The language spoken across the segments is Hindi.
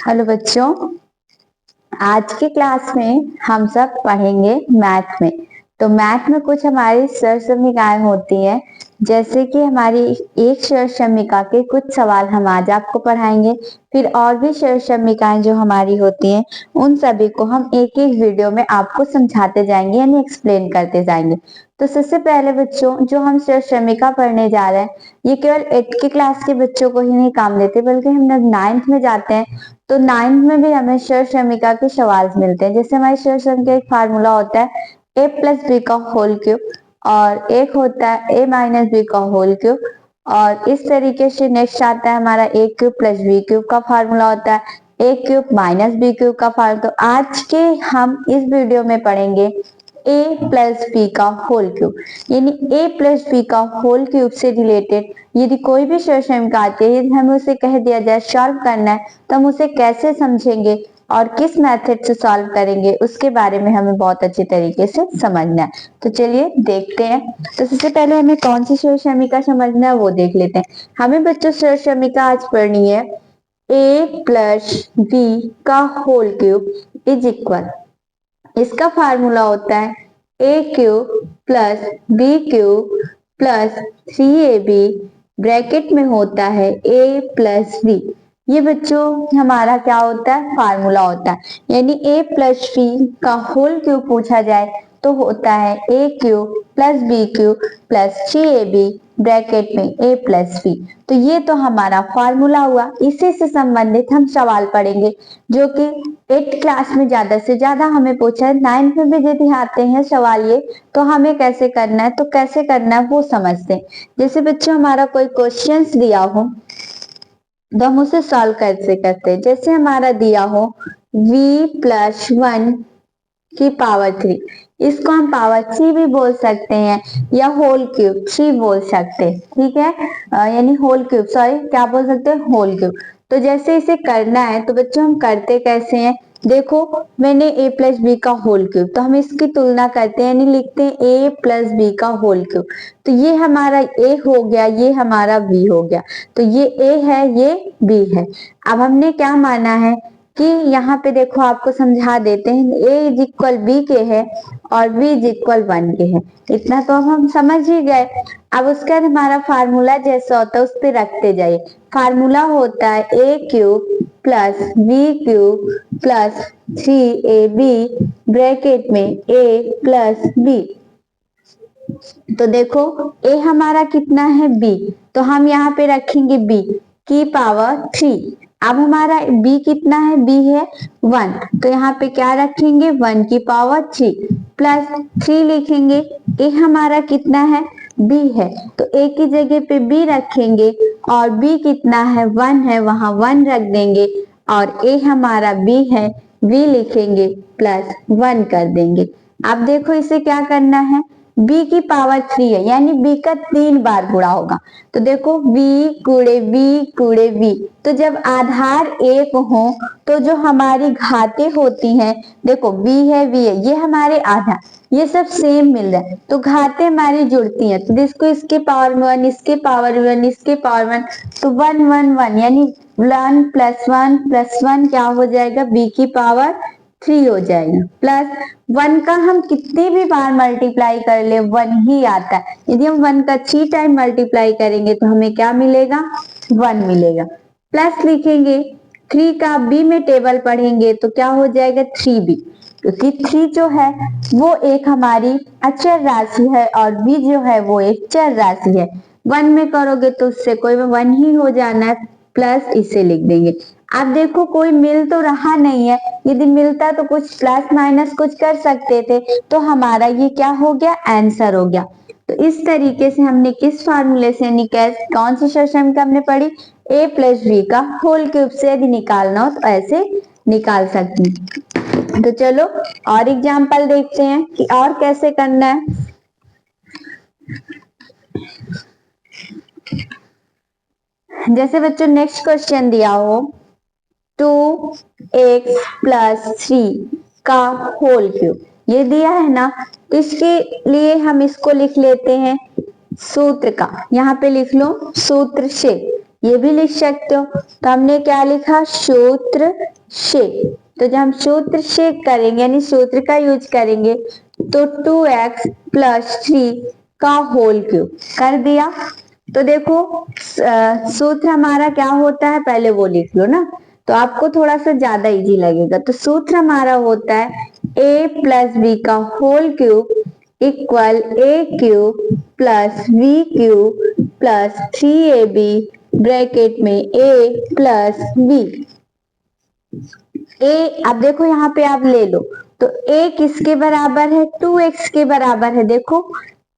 हेलो बच्चों, आज के क्लास में हम सब पढ़ेंगे मैथ में। तो मैथ में कुछ हमारी सर समीकरण होती है, जैसे कि हमारी एक सर समीकरण के कुछ सवाल हम आज आपको पढ़ाएंगे। फिर और भी सर समीकरण जो हमारी होती हैं उन सभी को हम एक एक वीडियो में आपको समझाते जाएंगे, यानी एक्सप्लेन करते जाएंगे। तो सबसे पहले बच्चों, जो हम सर समीकरण पढ़ने जा रहे हैं, ये केवल 8th की क्लास के बच्चों को ही नहीं काम देते, बल्कि हम जब 9th में जाते हैं तो 9th में भी हमें सर समीकरण के सवाल मिलते हैं। जैसे हमारी सर समीकरण का एक फार्मूला होता है a प्लस बी का होल क्यूब, और एक होता है a माइनस बी का होल क्यूब, और इस तरीके से नेक्स्ट आता है हमारा a cube plus B cube का फार्मूला होता है a cube minus B cube का फार्मूला। तो आज के हम इस वीडियो में पढ़ेंगे a प्लस बी का होल क्यूब, यानी a प्लस बी का होल क्यूब से रिलेटेड यदि कोई भी सर समीकरण आती है, यदि हमें उसे कह दिया जाए सॉल्व करना है, तो हम उसे कैसे समझेंगे और किस मेथड से सॉल्व करेंगे, उसके बारे में हमें बहुत अच्छे तरीके से समझना है। तो चलिए देखते हैं। तो सबसे पहले हमें कौन सी सर समीकरण समझना है वो देख लेते हैं। हमें बच्चों सर समीकरण आज पढ़नी है a प्लस बी का होल क्यूब इज इक्वल, इसका फार्मूला होता है A cube plus B cube plus 3ab, bracket में होता है a प्लस बी। ये बच्चों हमारा क्या होता है, फार्मूला होता है। यानी a प्लस बी का होल क्यूब पूछा जाए तो होता है a cube plus B cube plus 3ab, bracket में a प्लस बी। तो ये तो हमारा फार्मूला हुआ। इसी से संबंधित हम सवाल पढ़ेंगे जो कि 8th क्लास में ज्यादा से ज्यादा हमें पूछा है। 9th में भी यदि आते हैं सवाल ये, तो हमें कैसे करना है, तो कैसे करना है वो समझते हैं। जैसे बच्चों हमारा कोई क्वेश्चंस दिया हो तो हम उसे सॉल्व कैसे करते हैं। जैसे हमारा दिया हो v प्लस 1 की पावर 3, इसको हम पावर 3 भी बोल सकते हैं या होल क्यूब 3 बोल सकते हैं, ठीक है। यानी होल क्यूब, सॉरी क्या बोल सकते हैं, होल क्यूब। तो जैसे इसे करना है तो बच्चों हम करते कैसे हैं, देखो मैंने a प्लस बी का होल क्यूब, तो हम इसकी तुलना करते हैं, यानी लिखते हैं a प्लस बी का होल क्यूब। तो ये हमारा a हो गया, ये हमारा b हो गया। तो ये a है, ये b है। अब हमने क्या माना है कि यहाँ पे देखो आपको समझा देते हैं, a इज इक्वल बी के है और b इज इक्वल 1 के है। इतना तो अब हम समझ ही गए। अब उसके बाद हमारा फार्मूला जैसा होता है उस पर रखते जाइए। फार्मूला होता है a cube plus B cube plus 3ab, bracket में a प्लस b। तो देखो a हमारा कितना है b, तो हम यहाँ पे रखेंगे b की पावर 3। अब हमारा b कितना है, b है 1, तो यहाँ पे क्या रखेंगे 1 की पावर 3 प्लस 3 लिखेंगे। a हमारा कितना है, b है, तो a की जगह पे b रखेंगे और b कितना है 1 है, वहां 1 रख देंगे और a हमारा b है, b लिखेंगे प्लस 1 कर देंगे। अब देखो इसे क्या करना है, b की पावर 3 है, यानी b का 3 बार गुणा होगा। तो देखो v गुणे v गुणे v, तो जब आधार एक हो तो जो हमारी घातें होती हैं, देखो v है v है, ये हमारे आधार, ये सब सेम मिल रहा है, तो घातें हमारी जुड़ती हैं। तो इसको इसके पावर में 1, इसके पावर में 1, इसके पावर 1, तो 1 1 1, यानी 1 प्लस 1 प्लस 1 क्या हो जाएगा, b की पावर 3 हो जाएगा। प्लस 1 का हम कितनी भी बार मल्टीप्लाई कर ले 1 ही आता है। यदि हम 1 का 3 टाइम मल्टीप्लाई करेंगे तो हमें क्या मिलेगा, 1 मिलेगा। प्लस लिखेंगे 3 का b में टेबल पढ़ेंगे तो क्या हो जाएगा 3b, क्योंकि 3 जो है वो एक हमारी अचर राशि है और b जो है वो एक चर राशि है। 1 में करोगे तो उससे कोई 1 ही हो जाना है, प्लस इसे लिख देंगे। अब देखो कोई मिल तो रहा नहीं है, यदि मिलता तो कुछ प्लस माइनस कुछ कर सकते थे, तो हमारा ये क्या हो गया, आंसर हो गया। तो इस तरीके से हमने किस फार्मूले से, यानी कौन सी सर समीकरण हमने पढ़ी, a प्लस बी का होल क्यूब से यदि निकालना हो तो ऐसे निकाल सकती हैं। तो चलो और एग्जाम्पल देखते हैं कि और कैसे करना है। जैसे बच्चों नेक्स्ट क्वेश्चन दिया हो 2x प्लस 3 का होल क्यूब, ये दिया है ना, तो इसके लिए हम इसको लिख लेते हैं सूत्र का, यहाँ पे लिख लो सूत्र से, ये भी लिख सकते हो। तो हमने क्या लिखा, सूत्र से, तो जब हम सूत्र से करेंगे यानी सूत्र का यूज करेंगे तो 2x प्लस 3 का होल क्यूब कर दिया। तो देखो सूत्र हमारा क्या होता है पहले वो लिख लो ना, तो आपको थोड़ा सा ज्यादा इजी लगेगा। तो सूत्र हमारा होता है a प्लस बी का whole cube equal A cube plus B cube plus 3ab bracket में a प्लस बी। ए अब देखो यहाँ पे आप ले लो, तो a किसके बराबर है 2x के बराबर है देखो,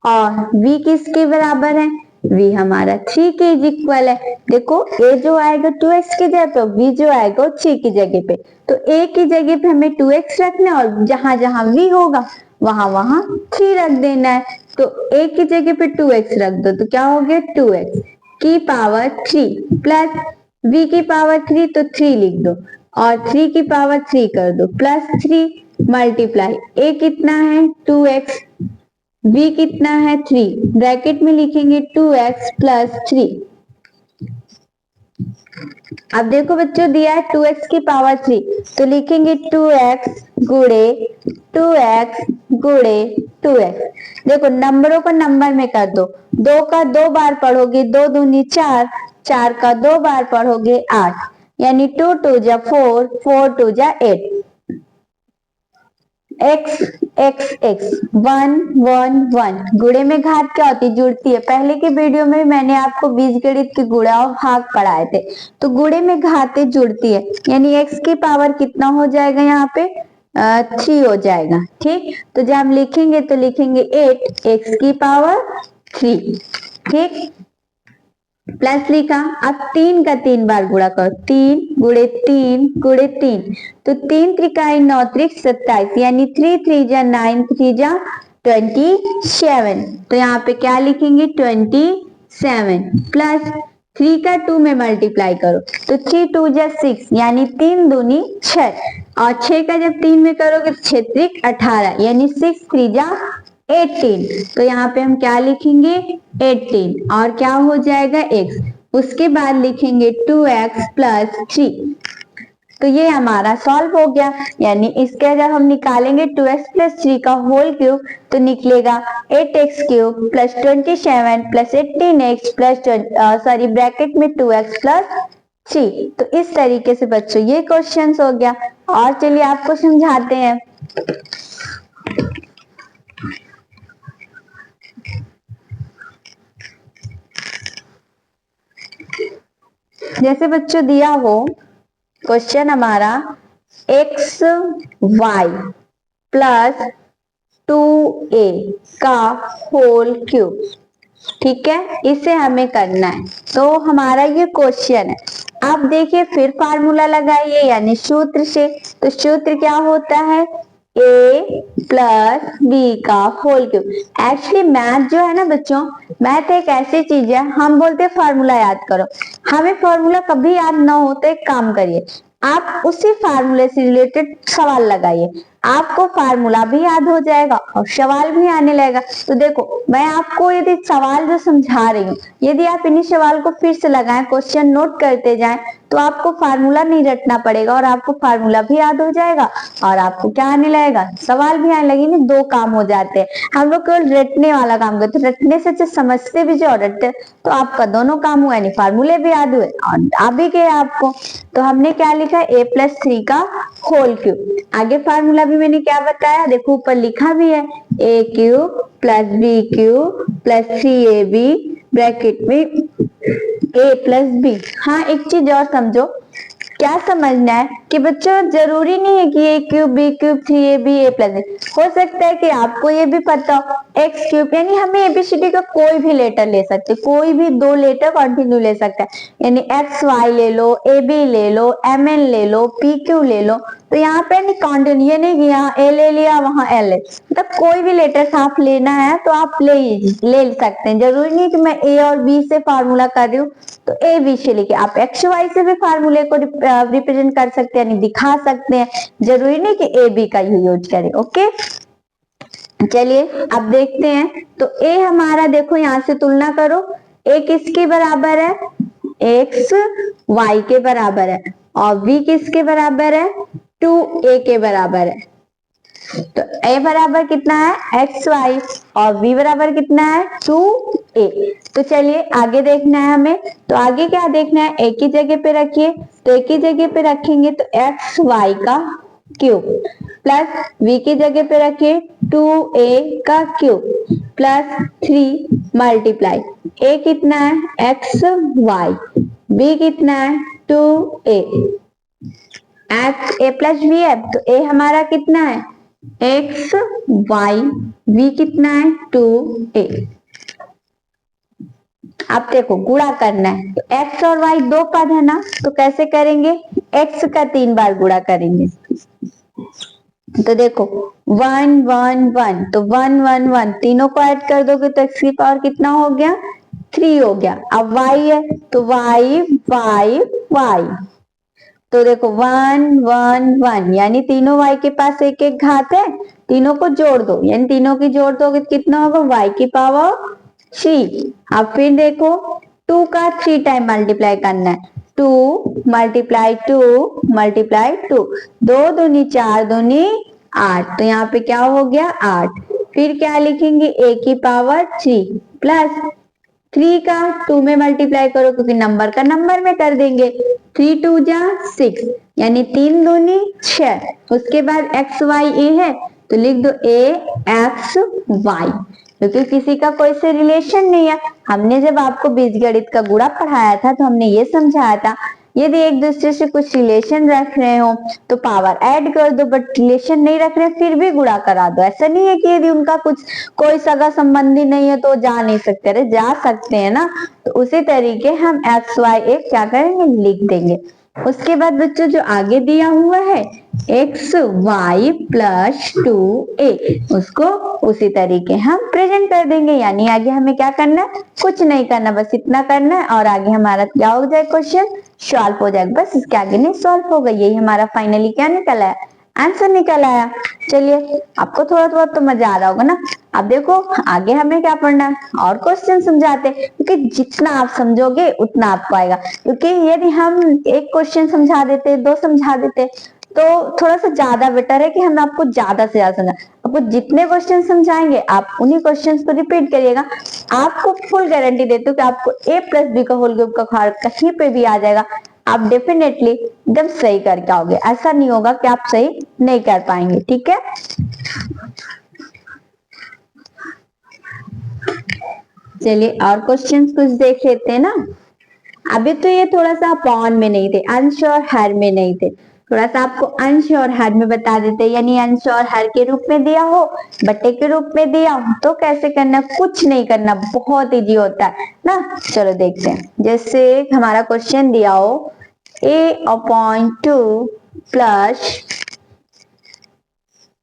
और v किसके बराबर है v हमारा 3 के इक्वल है। देखो a जो आएगा 2x की जगह पे, v जो आएगा 3 की जगह पे, तो a की जगह पे हमें 2x रखना है और जहां जहां v होगा वहां वहां 3 रख देना है। तो a की जगह पे 2x रख दो तो क्या हो गया 2x की पावर 3 प्लस v की पावर 3 तो 3 लिख दो और 3 की पावर 3 कर दो प्लस 3 मल्टीप्लाई a कितना है 2x, v कितना है 3, ब्रैकेट में लिखेंगे 2x प्लस 3। अब देखो बच्चों दिया है 2x की पावर 3 तो लिखेंगे 2x गुणे 2x गुणे 2x। देखो नंबरों को नंबर में कर दो, 2 का 2 बार पढ़ोगे 2 दूनी 4, 4 का 2 बार पढ़ोगे 8, यानी 2 2 जा 4, 4 2 जा 8, x x x 1 1 1। गुणे में घात क्या होती है जुड़ती है, पहले के वीडियो में मैंने आपको बीजगणित के गुणा और भाग पढ़ाए थे। तो गुणे में घातें जुड़ती है यानी x की पावर कितना हो जाएगा यहाँ पे 3 हो जाएगा। ठीक, तो जब हम लिखेंगे तो लिखेंगे 8 x की पावर 3। ठीक, प्लस लिखा, अब 3 का 3 बार गुणा करो, 3 गुणे 3 गुणे 3, तो 3 त्रिकाई 9 त्रिक 27 यानी 3 3 जा 9 3 जा 27। तो यहाँ पे क्या लिखेंगे 27 प्लस 3 का 2 में मल्टीप्लाई करो तो 3 2 जा 6 यानी 3 दूनी 6, और 6 का जब 3 में करोगे तो 6 त्रिक 18 यानी 6 3 जा 18। तो यहाँ पे हम क्या लिखेंगे 18 और क्या हो जाएगा x, उसके बाद लिखेंगे 2x प्लस 3। तो ये हमारा सॉल्व हो गया, यानी इसके जब हम निकालेंगे 2x प्लस 3 का होल क्यूब तो निकलेगा 8x cube plus 27 plus 18x plus sorry bracket में 2x प्लस 3। तो इस तरीके से बच्चों ये क्वेश्चन हो गया। और चलिए आपको समझाते हैं। जैसे बच्चों दिया हो क्वेश्चन हमारा एक्स वाई प्लस 2a का होल क्यूब, ठीक है, इसे हमें करना है। तो हमारा ये क्वेश्चन है। आप देखिए फिर फार्मूला लगाइए यानी सूत्र से, तो सूत्र क्या होता है a प्लस बी का होल क्यूब। एक्चुअली मैथ जो है ना बच्चों, मैथ एक ऐसी चीज है, हम बोलते हैं फार्मूला याद करो, हमें फार्मूला कभी याद ना हो तो एक काम करिए, आप उसी फार्मूले से रिलेटेड सवाल लगाइए, आपको फार्मूला भी याद हो जाएगा और सवाल भी आने लगेगा। तो देखो मैं आपको यदि सवाल जो समझा रही हूँ, यदि आप इन्हीं सवाल को फिर से लगाएं, क्वेश्चन नोट करते जाएं, तो आपको फार्मूला नहीं रटना पड़ेगा और आपको फार्मूला भी याद हो जाएगा और आपको क्या आने लगेगा सवाल भी आने लगेंगे। दो काम हो जाते हैं, हम लोग केवल रटने वाला काम करते, तो रटने से जो समझते भी जो रटते, तो आपका दोनों काम हुआ, यानी फार्मूले भी याद हुए और आ भी गए आपको। तो हमने क्या लिखा a प्लस 3 का होल क्यूब। आगे फार्मूला भी मैंने क्या बताया, देखो ऊपर लिखा भी है a cube plus B cube plus 3ab bracket में a प्लस बी। हाँ एक चीज और समझो, क्या समझना है कि बच्चों जरूरी नहीं है कि A cube B cube 3ab a plus, हो सकता है कि आपको ये भी पता हो एक्स क्यूब, यानी हमें एबीसीडी का कोई भी लेटर ले सकते, कोई भी दो लेटर कंटिन्यू ले सकता है, यानी एक्स वाई ले लो, ए बी ले लो, एम एन ले लो, पी क्यू ले लो। तो यहाँ पे कंटिन्यू, ये नहीं कि यहाँ ए ले लिया वहां एल है, मतलब कोई भी लेटर आप लेना है तो आप ले सकते हैं, जरूरी नहीं कि मैं ए और बी से फार्मूला कर रही हूँ तो ए बी से लेके आप एक्स वाई से भी फार्मूले को रिप्रेजेंट कर सकते हैं, यानी दिखा सकते हैं, जरूरी नहीं कि ए बी का यूज करें। ओके चलिए अब देखते हैं। तो ए हमारा देखो यहां से तुलना करो, ए किसके बराबर है, एक्स वाई के बराबर है, और v किसके बराबर है, 2a के बराबर है। तो a बराबर कितना है, एक्स वाई, और v बराबर कितना है, 2a। तो चलिए आगे देखना है हमें। तो आगे क्या देखना है, एक ही जगह पे रखिए। तो एक ही जगह पे रखेंगे तो एक्स वाई का क्यूब प्लस v की जगह पे रखिए 2a का क्यूब प्लस 3 मल्टीप्लाई a कितना है, एक्स वाई, b कितना है, 2a, एक्स ए प्लस बी है। तो ए हमारा कितना है, एक्स वाई, वी कितना है, 2a। अब देखो गुणा करना है। तो x और y दो पद है ना, तो कैसे करेंगे, x का 3 बार गुणा करेंगे। तो देखो 1 1 1, तो 1 1 1 तीनों को ऐड कर दोगे तो x की पावर कितना हो गया, 3 हो गया। अब y है तो y y y, तो देखो 1 1 1 यानी तीनों y के पास एक एक घात है, तीनों को जोड़ दो, यानी तीनों की जोड़ दोगे तो कितना होगा, y की पावर 3। अब फिर देखो 2 का 3 टाइम मल्टीप्लाई करना है, 2 मल्टीप्लाई 2 मल्टीप्लाई 2, 2 दूनी 4 दूनी 8, तो यहाँ पे क्या हो गया 8। फिर क्या लिखेंगे, a की पावर 3 प्लस 3 का 2 में मल्टीप्लाई करो क्योंकि नंबर का नंबर में कर देंगे, 3 2 जा 6 यानी 3 दूनी 6। उसके बाद एक्स वाई ए है तो लिख दो ए एक्स वाई, क्योंकि किसी का कोई से रिलेशन नहीं है। हमने जब आपको बीजगणित का गुणा पढ़ाया था तो हमने ये समझाया था यदि एक दूसरे से कुछ रिलेशन रख रहे हो तो पावर ऐड कर दो, बट रिलेशन नहीं रख रहे फिर भी गुणा करा दो। ऐसा नहीं है कि यदि उनका कुछ कोई सगा संबंधी नहीं है तो जा नहीं सकते, अरे जा सकते हैं ना। तो उसी तरीके हम एक्स वाई एक क्या करेंगे, लिख देंगे। उसके बाद बच्चों जो आगे दिया हुआ है एक्स वाई प्लस 2a, उसको उसी तरीके हम प्रेजेंट कर देंगे, यानी आगे हमें क्या करना है, कुछ नहीं करना, बस इतना करना है और आगे हमारा क्या हो जाए, क्वेश्चन सॉल्व हो जाएगा। बस इसके आगे नहीं सॉल्व होगा, यही हमारा फाइनली क्या निकल आया, आंसर निकल आया। चलिए आपको थोड़ा थोड़ा तो मजा आ रहा होगा ना। अब देखो आगे हमें क्या पढ़ना है, और क्वेश्चन समझाते हैं, क्योंकि जितना आप समझोगे उतना आपको आएगा। क्योंकि यदि हम एक क्वेश्चन समझा देते, दो समझा देते, तो थोड़ा सा ज्यादा बेटर है कि हम आपको ज्यादा से ज्यादा समझा। आपको जितने क्वेश्चन समझाएंगे आप उन्हीं क्वेश्चंस को रिपीट करिएगा। आपको फुल गारंटी देती हूँ कि आपको a प्लस बी का होल क्यूब का खार कहीं पे भी आ जाएगा, आप डेफिनेटली एकदम सही करके आओगे। ऐसा नहीं होगा कि आप सही नहीं कर पाएंगे, ठीक है। चलिए और क्वेश्चंस कुछ देख लेते हैं ना। अभी तो ये थोड़ा सा अपॉन में नहीं थे, अंश और हर में नहीं थे, थोड़ा सा आपको अंश और हर में बता देते, यानी अंश और हर के रूप में दिया हो, बट्टे के रूप में दिया हो तो कैसे करना, कुछ नहीं करना, बहुत इजी होता है ना। चलो देखते हैं, जैसे हमारा क्वेश्चन दिया हो a/2 प्लस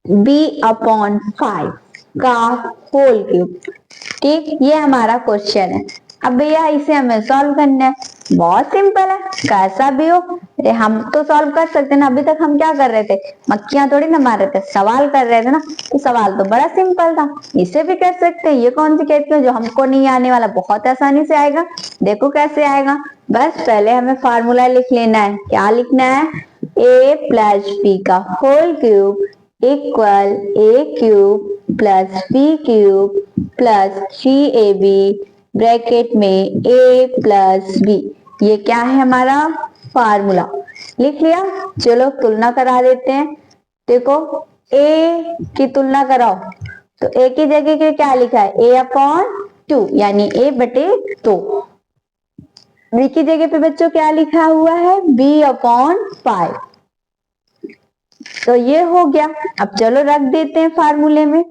b/5 का होल क्यूब, ठीक, ये हमारा क्वेश्चन है। अब भैया इसे हमें सॉल्व करना है, बहुत सिंपल है, कैसा भी हो। अरे हम तो सॉल्व कर सकते हैं ना, अभी तक हम क्या कर रहे थे, मक्खियां थोड़ी ना मार रहे थे, सवाल कर रहे थे ना। तो सवाल तो बड़ा सिंपल था, इसे भी कर सकते हैं। ये कौन सी कहती है जो हमको नहीं आने वाला, बहुत आसानी से आएगा। देखो कैसे आएगा, बस पहले हमें फार्मूला लिख लेना है। क्या लिखना है, a प्लस बी का whole cube equal a cube plus b cube plus 3ab bracket में a प्लस b। ये क्या है हमारा फार्मूला, लिख लिया। चलो तुलना करा देते हैं। देखो a की तुलना कराओ तो a की जगह के क्या लिखा है, a/2 यानी a/2। b की जगह पे बच्चों क्या लिखा हुआ है, b/5। तो ये हो गया। अब चलो रख देते हैं फार्मूले में।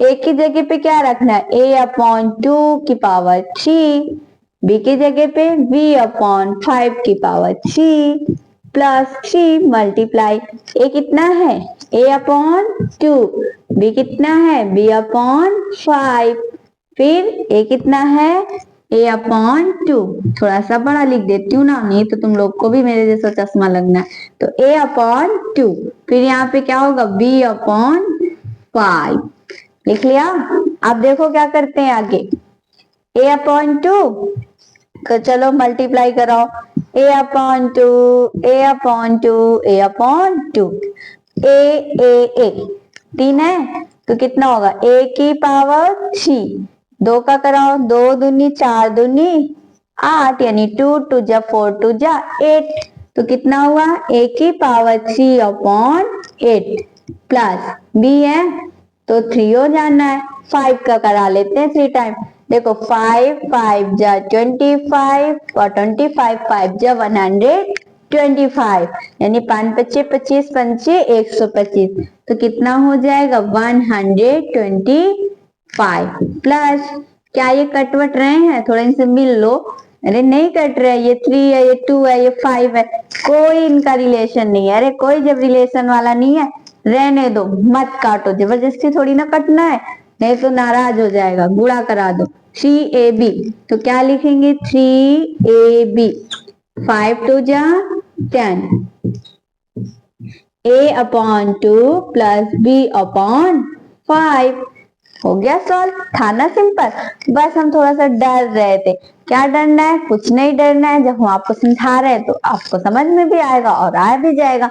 a की जगह पे क्या रखना है, a/2 की पावर 3, b की जगह पे b/5 की पावर 3 प्लस 3 मल्टीप्लाई a कितना है, a/2, b कितना है, b/5, फिर a कितना है, a/2। थोड़ा सा बड़ा लिख देती हूँ ना, नहीं तो तुम लोग को भी मेरे जैसा चश्मा लगना है। तो a/2, फिर यहाँ पे क्या होगा, b/5 लिख लिया। अब देखो क्या करते हैं आगे, a/2 तो चलो मल्टीप्लाई कराओ, a upon 2, a upon 2, a upon 2, a 3 है तो कितना होगा a की पावर 3, 2 का कराओ, 2 दूनी 4 दूनी 8 यानी 2 2 जा 4 2 जा 8, तो कितना हुआ a की पावर 3 अपॉन 8 प्लस b है तो 3 हो जाना है, 5 का करा लेते हैं 3 टाइम, देखो 5 5 जा 25 और 25 5 जा 125 यानी 5 पच्चे 25 पंचे 125, तो कितना हो जाएगा 125 प्लस, क्या ये कटवट रहे हैं, थोड़ा इनसे मिल लो, अरे नहीं कट रहे, ये 3 है, ये 2 है, ये 5 है, कोई इनका रिलेशन नहीं है, अरे कोई जब रिलेशन वाला नहीं है रहने दो, मत काटो, जबरदस्ती थोड़ी ना कटना है, नहीं तो नाराज हो जाएगा, गुणा करा दो 3ab, तो क्या लिखेंगे 3ab, 5 2 जा 10, a upon 2 plus b upon 5, हो गया सॉल्व, था ना सिंपल, बस हम थोड़ा सा डर रहे थे, क्या डरना है, कुछ नहीं डरना है, जब हम आपको समझा रहे हैं तो आपको समझ में भी आएगा और आ भी जाएगा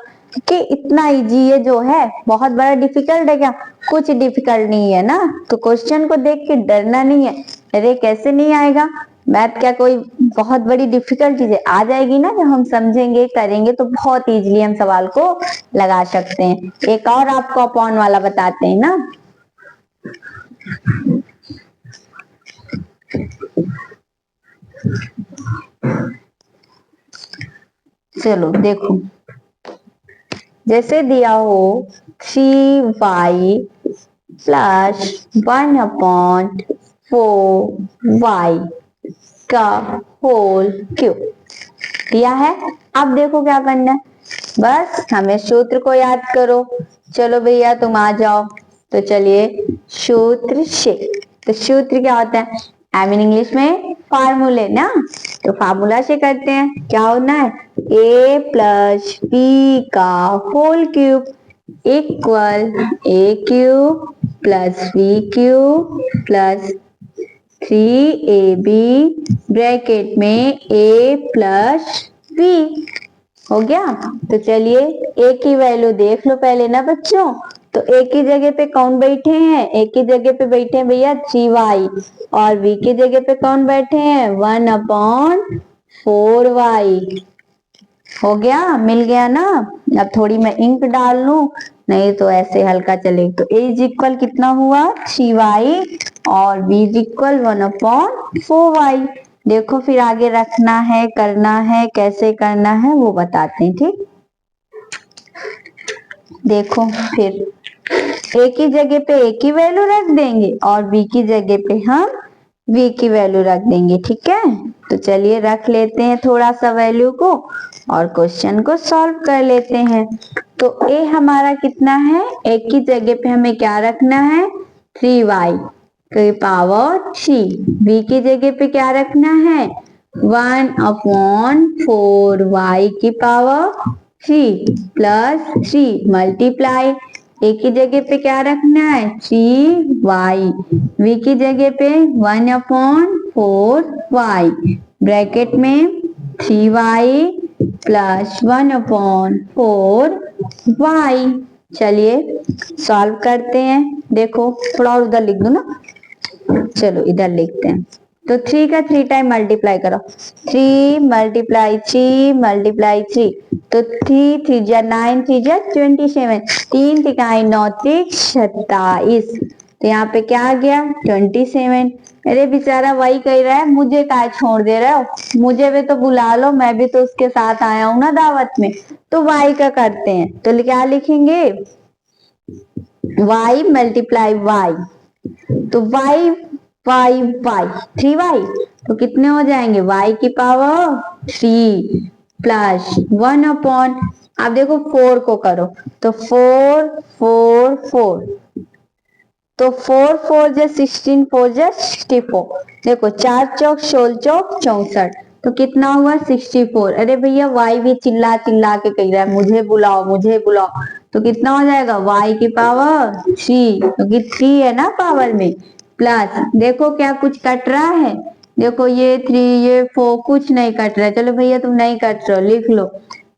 कि इतना इजी ये जो है, बहुत बड़ा डिफिकल्ट है क्या, कुछ डिफिकल्ट नहीं है ना, तो क्वेश्चन को देख के डरना नहीं है, अरे कैसे नहीं आएगा, मैथ क्या कोई बहुत बड़ी डिफिकल्ट चीज है, आ जाएगी ना, जब हम समझेंगे करेंगे तो बहुत इजीली हम सवाल को लगा सकते हैं। एक और आपको अपॉन वाला बताते हैं ना, चलो देखो, जैसे दिया हो 3y प्लस 1 अपॉन 4y का होल क्यूब दिया है, अब देखो क्या करना है, बस हमें सूत्र को याद करो, चलो भैया तुम आ जाओ, तो चलिए सूत्र से, तो सूत्र क्या होता है, आई मीन इंग्लिश में फार्मूले ना, तो फार्मूला से करते हैं, क्या होना है a प्लस बी का whole cube equal a cube plus B cube plus 3ab bracket में a प्लस b, हो गया, तो चलिए a की वैल्यू देख लो पहले ना बच्चों, तो a की जगह पे कौन बैठे हैं, a की जगह पे बैठे हैं भैया 3y, और b की जगह पे कौन बैठे हैं 1 अपॉन 4y, हो गया, मिल गया ना, अब थोड़ी मैं इंक डाल लूं, नहीं तो ऐसे हल्का चले, तो a इज इक्वल कितना हुआ 3y और b is equal 1 upon 4y, देखो फिर आगे रखना है, करना है, कैसे करना है वो बताते हैं, ठीक, देखो फिर a की जगह पे a की वैल्यू रख देंगे और b की जगह पे हम v की वैल्यू रख देंगे, ठीक है, तो चलिए रख लेते हैं थोड़ा सा वैल्यू को और क्वेश्चन को सॉल्व कर लेते हैं, तो a हमारा कितना है, a की जगह पे हमें क्या रखना है 3y की पावर 3, b की जगह पे क्या रखना है 1 अपॉन 4y की पावर 3 प्लस 3 मल्टीप्लाई, a की जगह पे क्या रखना है 3y, v की जगह पे 1 अपॉन 4y ब्रैकेट में 3y प्लस 1 अपॉन 4y, चलिए सॉल्व करते हैं, देखो थोड़ा और उधर लिख दो ना, चलो इधर लिखते हैं, तो 3 का 3 टाइम मल्टीप्लाई करो, 3 मल्टीप्लाई 3 मल्टीप्लाई 3, तो 3 3 जा 9 3 जा 27, 3 तिकाई 9 3 27, तो यहाँ पे क्या आ गया 27, अरे बेचारा वही कह रहा है मुझे काय छोड़ दे रहे हो, मुझे भी तो बुला लो, मैं भी तो उसके साथ आया हूं ना दावत में, तो y का करते हैं, तो क्या लिखेंगे y मल्टीप्लाई y, तो y y y 3y, तो कितने हो जाएंगे y की पावर 3 प्लस 1 अपॉन, आप देखो 4 को करो, तो 4 4 4, तो 4 4 जा 16 4 जा 64, देखो 4 चौक 16 चौक 64, तो कितना हुआ 64, अरे भैया y भी चिल्ला चिल्ला के कह रहा है मुझे बुलाओ मुझे बुलाओ, तो कितना हो जाएगा y की पावर 3, क्योंकि 3 है ना पावर में, प्लस देखो क्या कुछ कट रहा है, देखो ये 3 ये 4 कुछ नहीं कट रहा है, चलो भैया तुम नहीं कट रहे हो, लिख लो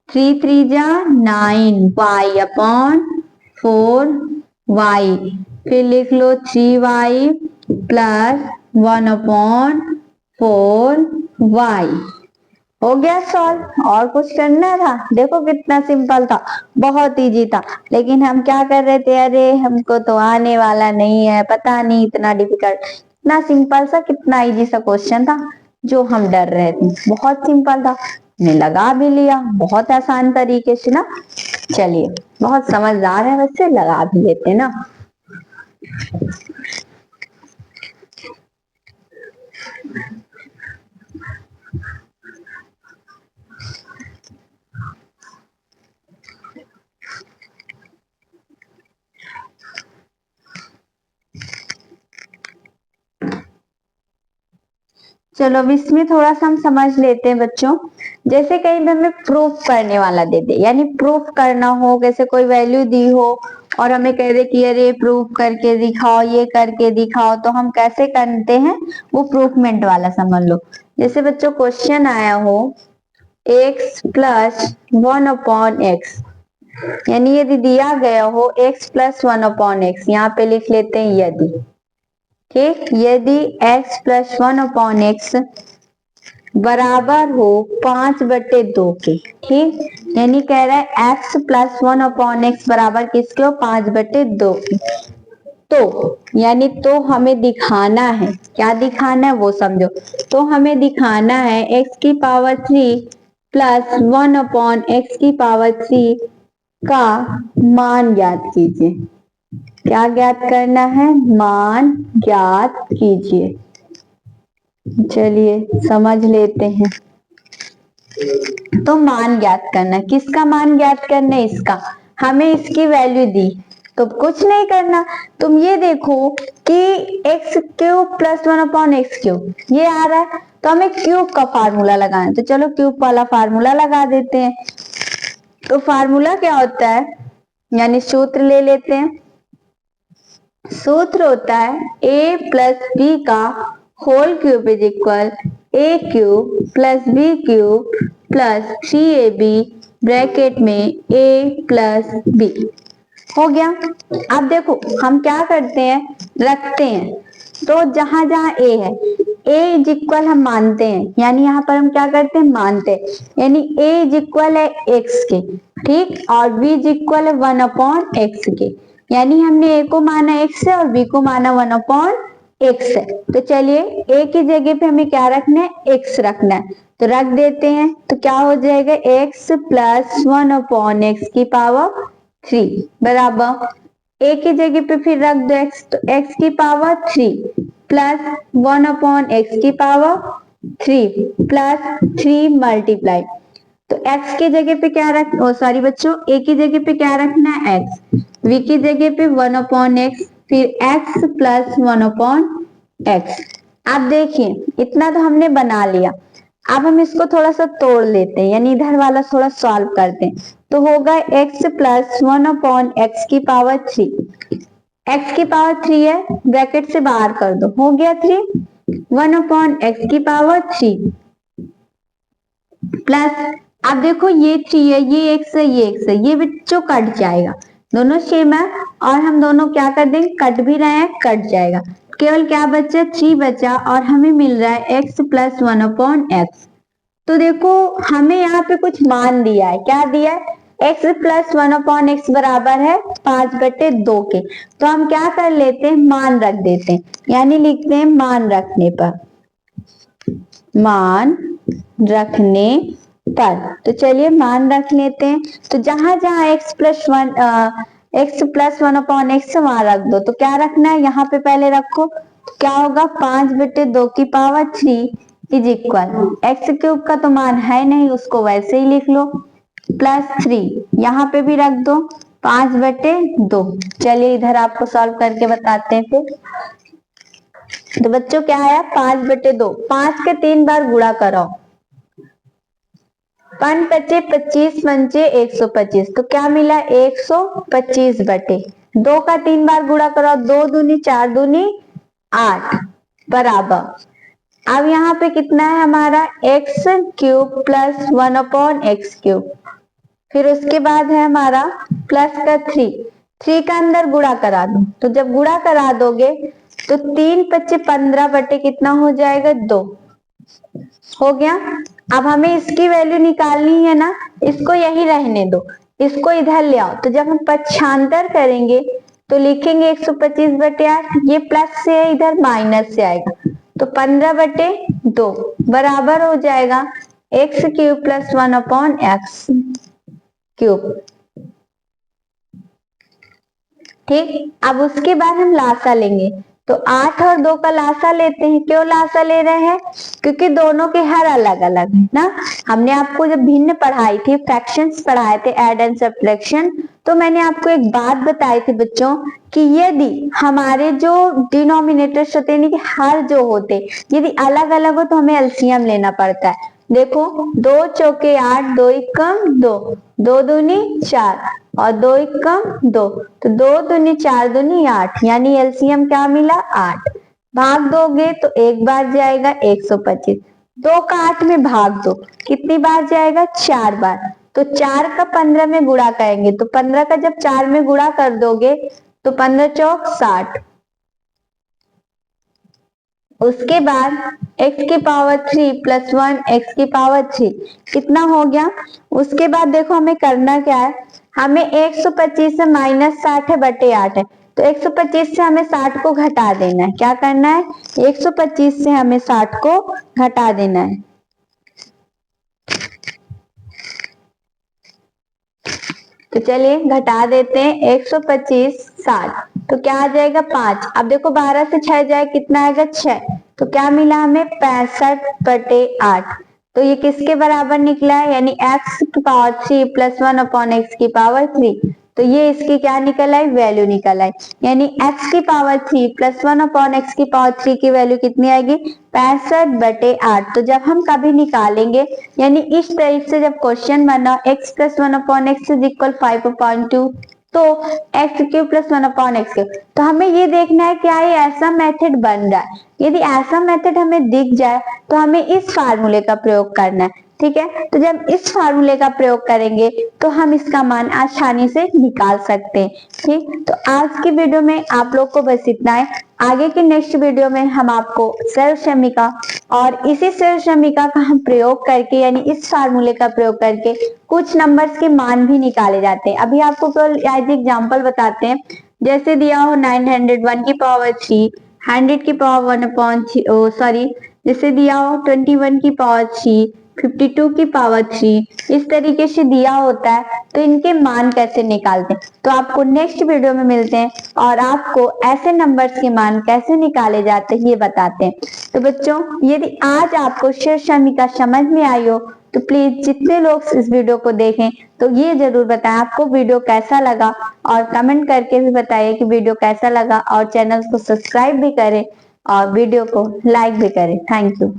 3 3 जा 9 y अपॉन 4 y, फिर लिख लो 3y प्लस 1 अपॉन 4 y। हो गया सॉल्व, और कुछ करना था? देखो कितना सिंपल था, बहुत इजी था, लेकिन हम क्या कर रहे थे, अरे हमको तो आने वाला नहीं है, पता नहीं इतना डिफिकल्ट। इतना सिंपल सा कितना इजी सा क्वेश्चन था, जो हम डर रहे थे, बहुत सिंपल था, हमने लगा भी लिया बहुत आसान तरीके से ना। चलिए बहुत समझदार है वैसे, लगा भी लेते ना। चलो अब इसमें थोड़ा सा हम समझ लेते हैं बच्चों। जैसे कहीं भी हमें प्रूफ करने वाला दे दे, यानी प्रूफ करना हो, जैसे कोई वैल्यू दी हो और हमें कह दे कि अरे प्रूफ करके दिखाओ, ये करके दिखाओ, तो हम कैसे करते हैं, वो प्रूफमेंट वाला समझ लो। जैसे बच्चों क्वेश्चन आया हो x प्लस 1 अपॉन एक्स, यानी यदि दिया गया हो x प्लस 1 अपॉन एक्स, यहाँ पे लिख लेते हैं यदि, ठीक, यदि x प्लस 1 अपॉन एक्स बराबर हो 5/2 के, ठीक, यानी कह रहा है x प्लस 1 अपॉन एक्स बराबर किसके हो, 5/2 के। तो यानी तो हमें दिखाना है, क्या दिखाना है वो समझो। तो हमें दिखाना है x की पावर 3 प्लस 1 अपॉन एक्स की पावर 3 का मान ज्ञात कीजिए। क्या ज्ञात करना है, मान ज्ञात कीजिए। चलिए समझ लेते हैं। तो मान ज्ञात करना, किसका मान ज्ञात करना है, इसका। हमें इसकी वैल्यू दी तो कुछ नहीं करना, तुम ये देखो कि x cube plus 1 upon x cube ये आ रहा है, तो हमें क्यूब का फार्मूला लगाना है, तो चलो क्यूब वाला फार्मूला लगा देते हैं। तो फार्मूला क्या होता है, यानी सूत्र ले लेते हैं। सूत्र होता है a प्लस बी का whole cube is equal A cube plus B cube plus 3ab bracket में a प्लस बी। हो गया। अब देखो हम क्या करते हैं, रखते हैं, तो जहां जहां a है, a इज इक्वल हम मानते हैं, यानी यहाँ पर हम क्या करते हैं, मानते हैं, यानी a इज इक्वल है x के, ठीक, और b इज इक्वल है 1 अपॉन एक्स के, यानी हमने a को माना x है और b को माना 1 अपॉन x है। तो चलिए a की जगह पे हमें क्या रखना है, x रखना है, तो रख देते हैं। तो क्या हो जाएगा, x प्लस 1 अपॉन एक्स की पावर 3 बराबर a की जगह पे फिर रख दो x, तो x की पावर 3 प्लस 1 अपॉन एक्स की पावर 3 प्लस 3 मल्टीप्लाई, तो x की जगह पे क्या रख, सॉरी बच्चों, a की जगह पे क्या रखना है, x, v की जगह पे 1 अपॉन एक्स, फिर x प्लस 1 अपॉन एक्स। अब देखिए इतना तो हमने बना लिया, अब हम इसको थोड़ा सा तोड़ लेते हैं, यानी इधर वाला थोड़ा सॉल्व करते हैं, तो होगा x प्लस 1 अपॉन एक्स की पावर 3, x की पावर 3 है, ब्रैकेट से बाहर कर दो, हो गया 3, 1 अपॉन एक्स की पावर 3 प्लस, अब देखो ये 3 है, ये x है, ये x है, ये बच्चों कट जाएगा, दोनों सेम है, और हम दोनों क्या कर देंगे, कट भी रहे हैं, कट जाएगा, केवल क्या बचा, 3 बचा, और हमें मिल रहा है x प्लस 1 अपॉन एक्स। तो देखो हमें यहाँ पे कुछ मान दिया है, क्या दिया है, x प्लस 1 अपॉन एक्स बराबर है 5/2 के, तो हम क्या कर लेते हैं, मान रख देते हैं, यानी लिखते हैं मान रखने पर, मान रखने पर, तो चलिए मान रख लेते हैं। तो जहां जहां x प्लस 1 अपॉन एक्स वहां रख दो, तो क्या रखना है, यहाँ पे पहले रखो, तो क्या होगा, 5/2 की power 3 is equal, x cube का तो मान है नहीं, उसको वैसे ही लिख लो, प्लस 3 यहाँ पे भी रख दो, 5/2। चलिए इधर आपको सॉल्व करके बताते हैं फिर। तो बच्चों क्या आया, 5/2, 5 के 3 बार गुणा करो, 5 पचे 25 पंचे 125, तो क्या मिला, 125/2 का 3 बार गुणा करो, 2 दूनी 4 दूनी 8 बराबर। अब यहाँ पे कितना है हमारा एक्स क्यूब प्लस 1/x³। फिर उसके बाद है हमारा प्लस का 3 का अंदर गुणा करा दो, तो जब गुणा करा दोगे तो 3×5 = 15 बटे कितना हो जाएगा 2 हो गया। अब हमें इसकी वैल्यू निकालनी है ना, इसको यही रहने दो, इसको इधर ले आओ। तो जब हम पक्षांतर करेंगे तो लिखेंगे 125/8, ये प्लस से है इधर माइनस से आएगा, तो 15/2 बराबर हो जाएगा x³ + 1/x³। ठीक, अब उसके बाद हम लासा लेंगे, तो 8 और 2 का लासा लेते हैं। क्यों लासा ले रहे हैं? क्योंकि दोनों के हर अलग अलग है ना। हमने आपको जब भिन्न पढ़ाई थी, फ्रैक्शंस पढ़ाए थे, ऐड एंड सब्ट्रैक्शन, तो मैंने आपको एक बात बताई थी बच्चों कि यदि हमारे जो डिनोमिनेटर्स होते हैं, हर जो होते यदि अलग अलग हो तो हमें एलसीएम लेना पड़ता है। देखो 2 चौके 8, 2 एकम 2, 2 दूनी 4 और 2 एकम 2, तो 2 दूनी 4 दूनी 8, यानी एलसीएम क्या मिला 8। भाग दोगे तो एक बार जाएगा 125, 2 का 8 में भाग दो, कितनी बार जाएगा 4 बार, तो 4 का 15 में गुणा करेंगे, तो 15 का जब 4 में गुणा कर दोगे तो 15 चौक 60। उसके बाद x³ + 1x³ कितना हो गया। उसके बाद देखो हमें करना क्या है, हमें 125 से -60 है बटे 8 है, तो 125 से हमें 60 को घटा देना है। क्या करना है, 125 से हमें 60 को घटा देना है। तो चलिए घटा देते हैं 125 60, तो क्या आ जाएगा 5। अब देखो 12 से 6 जाए कितना आएगा 6, तो क्या मिला हमें 65/8। तो ये किसके बराबर निकला है, यानी x³ + 1/x³। तो ये इसकी क्या निकल आई, वैल्यू निकल आई, यानी x³ + 1/x³ की वैल्यू कितनी आएगी 65/8। तो जब हम कभी निकालेंगे, यानी इस टाइप से जब क्वेश्चन बना x + 1/x = 5/2, तो x³ + 1/x³, तो हमें ये देखना है क्या ये ऐसा मेथड बन रहा है। यदि ऐसा मेथड हमें दिख जाए तो हमें इस फार्मूले का प्रयोग करना है। ठीक है, तो जब इस फार्मूले का प्रयोग करेंगे तो हम इसका मान आसानी से निकाल सकते हैं। ठीक, तो आज की वीडियो में आप लोग को बस इतना है। आगे के नेक्स्ट वीडियो में हम आपको सर्वसमीका और इसी सर्वसमीका का हम प्रयोग करके, यानी इस फार्मूले का प्रयोग करके कुछ नंबर्स के मान भी निकाले जाते हैं। अभी आपको केवल आज एग्जाम्पल बताते हैं, जैसे दिया हो 901⁻3, 100⁻1/3, जैसे दिया हो 21⁻3, 52⁻3, इस तरीके से दिया होता है। तो इनके मान कैसे निकालते हैं, तो आपको नेक्स्ट वीडियो में मिलते हैं और आपको ऐसे नंबर्स के मान कैसे निकाले जाते हैं ये बताते हैं। तो बच्चों, यदि आज आपको सर्वसमीका समझ में आई हो तो प्लीज जितने लोग इस वीडियो को देखें तो ये जरूर बताएं आपको वीडियो कैसा लगा, और कमेंट करके भी बताइए कि वीडियो कैसा लगा, और चैनल को सब्सक्राइब भी करें और वीडियो को लाइक भी करें। Thank you.